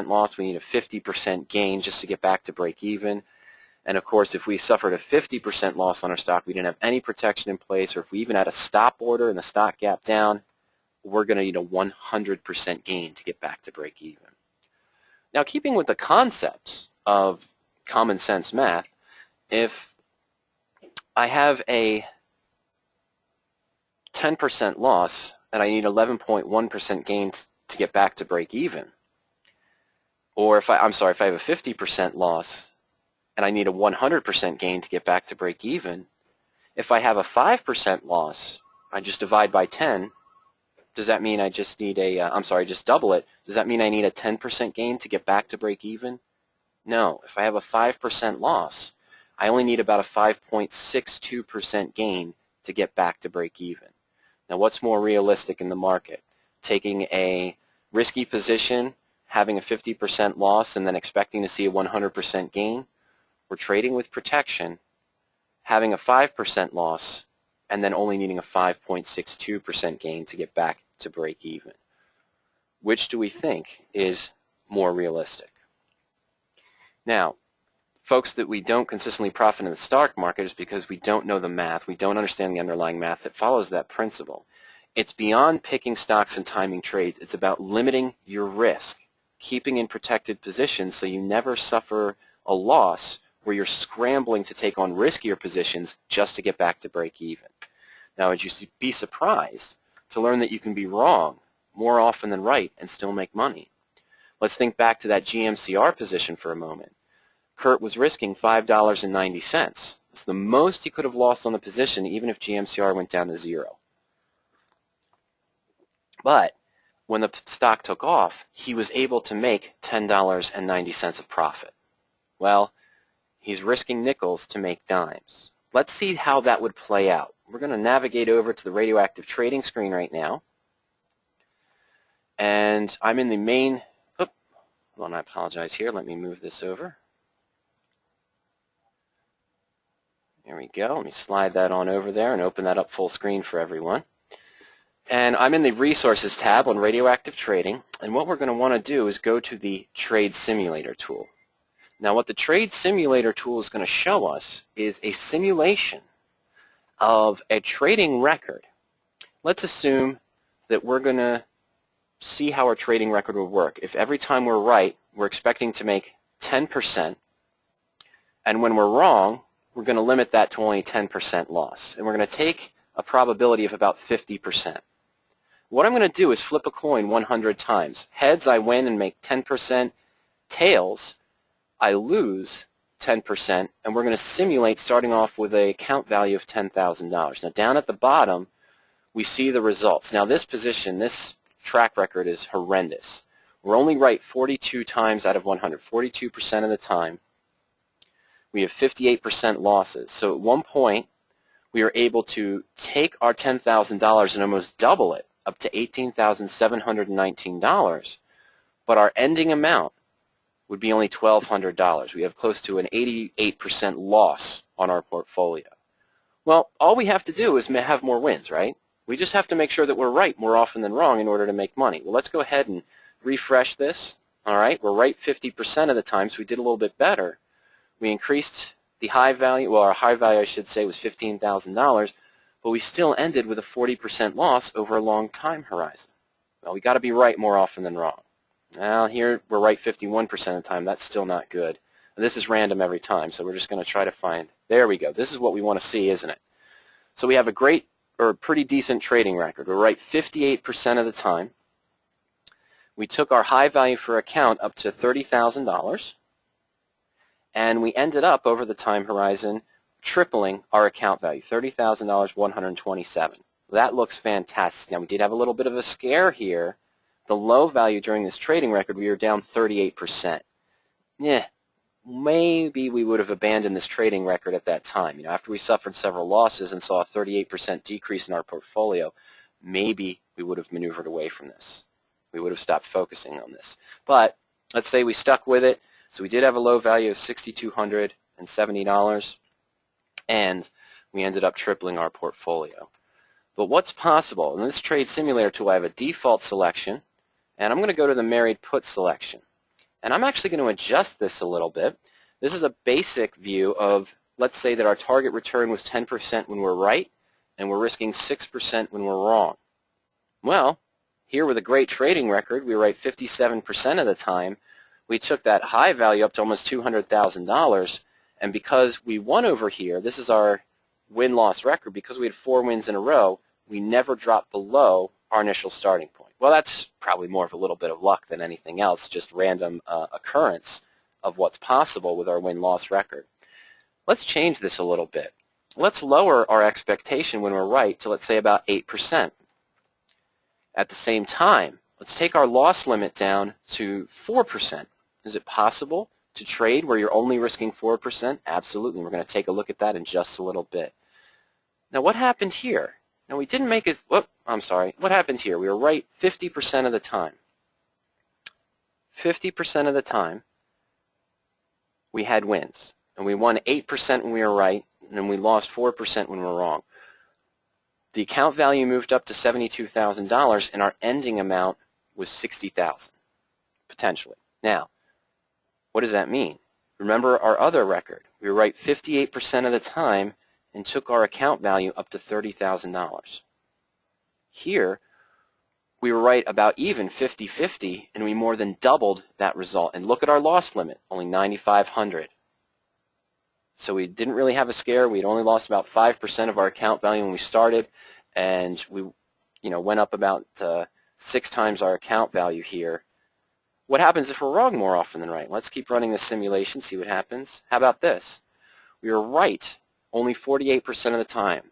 loss, we need a 50% gain just to get back to break even. And of course, if we suffered a 50% loss on our stock, we didn't have any protection in place, or if we even had a stop order and the stock gap down, we're going to need a 100% gain to get back to break even. Now, keeping with the concept of common sense math, if I have a 10% loss and I need 11.1% gain to get back to break even, or if I have a 50% loss and I need a 100% gain to get back to break even, if I have a 5% loss, I just divide by 10. Does that mean I just need just double it? Does that mean I need a 10% gain to get back to break even? No. If I have a 5% loss, I only need about a 5.62% gain to get back to break even. Now, what's more realistic in the market? Taking a risky position, having a 50% loss, and then expecting to see a 100% gain? We're trading with protection, having a 5% loss, and then only needing a 5.62% gain to get back to break even. Which do we think is more realistic? Now, folks, that we don't consistently profit in the stock market is because we don't know the math, we don't understand the underlying math that follows that principle. It's beyond picking stocks and timing trades. It's about limiting your risk, keeping in protected positions so you never suffer a loss where you're scrambling to take on riskier positions just to get back to break even. Now, would you be surprised to learn that you can be wrong more often than right and still make money? Let's think back to that GMCR position for a moment. Kurt was risking $5.90. It's the most he could have lost on the position even if GMCR went down to zero. But when the stock took off, he was able to make $10.90 of profit. Well, he's risking nickels to make dimes. Let's see how that would play out. We're going to navigate over to the radioactive trading screen right now. And I'm in the main, hold on, I apologize here. Let me move this over. There we go. Let me slide that on over there and open that up full screen for everyone. And I'm in the Resources tab on radioactive trading. And what we're going to want to do is go to the Trade Simulator tool. Now, what the Trade Simulator tool is going to show us is a simulation of a trading record. Let's assume that we're going to see how our trading record will work. If every time we're right, we're expecting to make 10%, and when we're wrong, we're going to limit that to only 10% loss. And we're going to take a probability of about 50%. What I'm going to do is flip a coin 100 times. Heads, I win and make 10%. Tails, I lose 10%, and we're going to simulate starting off with an account value of $10,000. Now, down at the bottom, we see the results. Now, this position, this track record is horrendous. We're only right 42 times out of 100, 42% of the time. We have 58% losses. So at one point, we are able to take our $10,000 and almost double it up to $18,719, but our ending amount would be only $1,200. We have close to an 88% loss on our portfolio. Well, all we have to do is have more wins, right? We just have to make sure that we're right more often than wrong in order to make money. Well, let's go ahead and refresh this. All right, we're right 50% of the time, so we did a little bit better. We increased the high value, well, our high value, I should say, was $15,000, but we still ended with a 40% loss over a long time horizon. Well, we got to be right more often than wrong. Well, here we're right 51% of the time. That's still not good. And this is random every time, so we're just going to try to find. There we go. This is what we want to see, isn't it? So we have a great or pretty decent trading record. We're right 58% of the time. We took our high value for account up to $30,000, and we ended up over the time horizon tripling our account value, $30,000, 127. That looks fantastic. Now, we did have a little bit of a scare here. The low value during this trading record, we were down 38%. Yeah, maybe we would have abandoned this trading record at that time. You know, after we suffered several losses and saw a 38% decrease in our portfolio, maybe we would have maneuvered away from this. We would have stopped focusing on this. But let's say we stuck with it. So we did have a low value of $6,270, and we ended up tripling our portfolio. But what's possible? In this trade simulator tool, I have a default selection, and I'm going to go to the married put selection. And I'm actually going to adjust this a little bit. This is a basic view of, let's say that our target return was 10% when we're right, and we're risking 6% when we're wrong. Well, here with a great trading record, we were right 57% of the time. We took that high value up to almost $200,000, and because we won over here, this is our win-loss record, because we had 4 wins in a row, we never dropped below our initial starting point. Well, that's probably more of a little bit of luck than anything else, just random occurrence of what's possible with our win-loss record. Let's change this a little bit. Let's lower our expectation when we're right to, let's say, about 8%. At the same time, let's take our loss limit down to 4%. Is it possible to trade where you're only risking 4%? Absolutely. We're going to take a look at that in just a little bit. Now, what happened here? Now, we didn't make it, what happened here? We were right 50% of the time. 50% of the time, we had wins. And we won 8% when we were right, and then we lost 4% when we were wrong. The account value moved up to $72,000, and our ending amount was $60,000, potentially. Now, what does that mean? Remember our other record. We were right 58% of the time and took our account value up to $30,000. Here, we were right about even 50-50, and we more than doubled that result. And look at our loss limit, only $9,500. So we didn't really have a scare. We had only lost about 5% of our account value when we started, and we went up about 6 times our account value here. What happens if we're wrong more often than right? Let's keep running the simulation, see what happens. How about this? We were right only 48% of the time.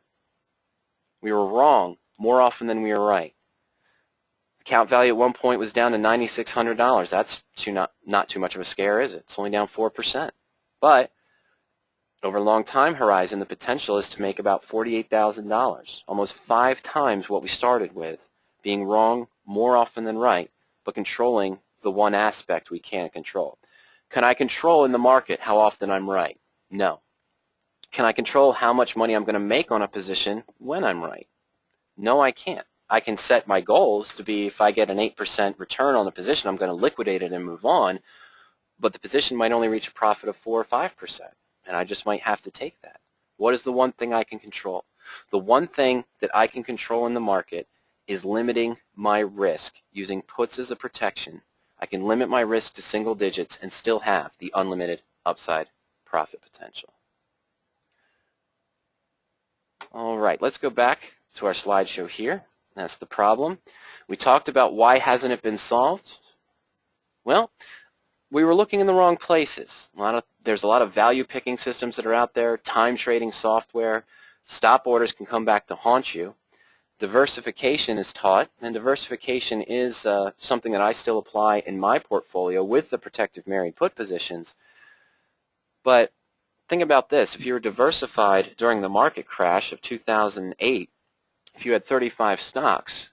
We were wrong more often than we were right. Account value at one point was down to $9,600. That's not too much of a scare, is it? It's only down 4%. But over a long time horizon, the potential is to make about $48,000, almost 5 times what we started with, being wrong more often than right, but controlling the one aspect we can't control. Can I control in the market how often I'm right? No. Can I control how much money I'm going to make on a position when I'm right? No, I can't. I can set my goals to be, if I get an 8% return on the position, I'm going to liquidate it and move on, but the position might only reach a profit of 4 or 5%. And I just might have to take that. What is the one thing I can control? The one thing that I can control in the market is limiting my risk using puts as a protection. I can limit my risk to single digits and still have the unlimited upside profit potential. All right, let's go back to our slideshow here. That's the problem. We talked about why hasn't it been solved? Well, we were looking in the wrong places. There's a lot of value picking systems that are out there, time trading software. Stop orders can come back to haunt you. Diversification is taught, and diversification is something that I still apply in my portfolio with the protective married put positions. But think about this. If you were diversified during the market crash of 2008, if you had 35 stocks,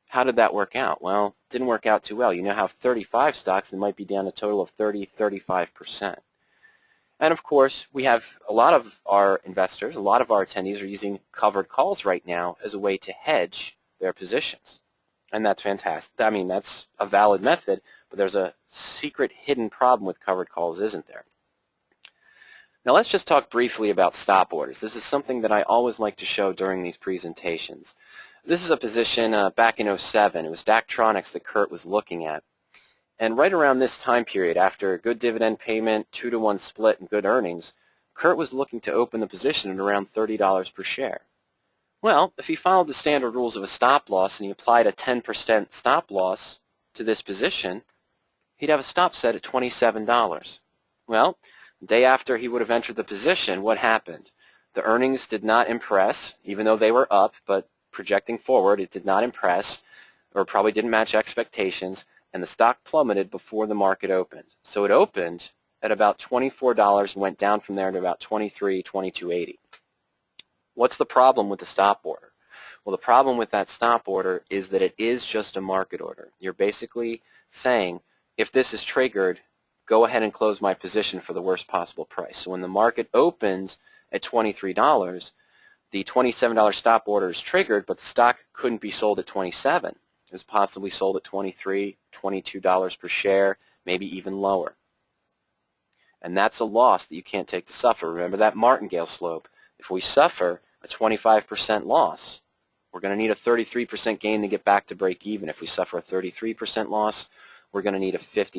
how did that work out? Well, it didn't work out too well. You now have 35 stocks that might be down a total of 30-35%. And of course, we have a lot of our investors, a lot of our attendees are using covered calls right now as a way to hedge their positions. And that's fantastic. I mean, that's a valid method, but there's a secret hidden problem with covered calls, isn't there? Now let's just talk briefly about stop orders. This is something that I always like to show during these presentations. This is a position back in 2007. It was Daktronics that Kurt was looking at. And right around this time period, after a good dividend payment, 2-to-1 split, and good earnings, Kurt was looking to open the position at around $30 per share. Well, if he followed the standard rules of a stop loss and he applied a 10% stop loss to this position, he'd have a stop set at $27. Well, the day after he would have entered the position, what happened? The earnings did not impress, even though they were up, but projecting forward, it did not impress, or probably didn't match expectations, and the stock plummeted before the market opened. So it opened at about $24 and went down from there to about $23, $22.80. What's the problem with the stop order? Well, the problem with that stop order is that it is just a market order. You're basically saying, if this is triggered, go ahead and close my position for the worst possible price. So when the market opens at $23, the $27 stop order is triggered, but the stock couldn't be sold at $27. It was possibly sold at $23, $22 per share, maybe even lower. And that's a loss that you can't take to suffer. Remember that martingale slope. If we suffer a 25% loss, we're going to need a 33% gain to get back to break even. If we suffer a 33% loss, we're going to need a 50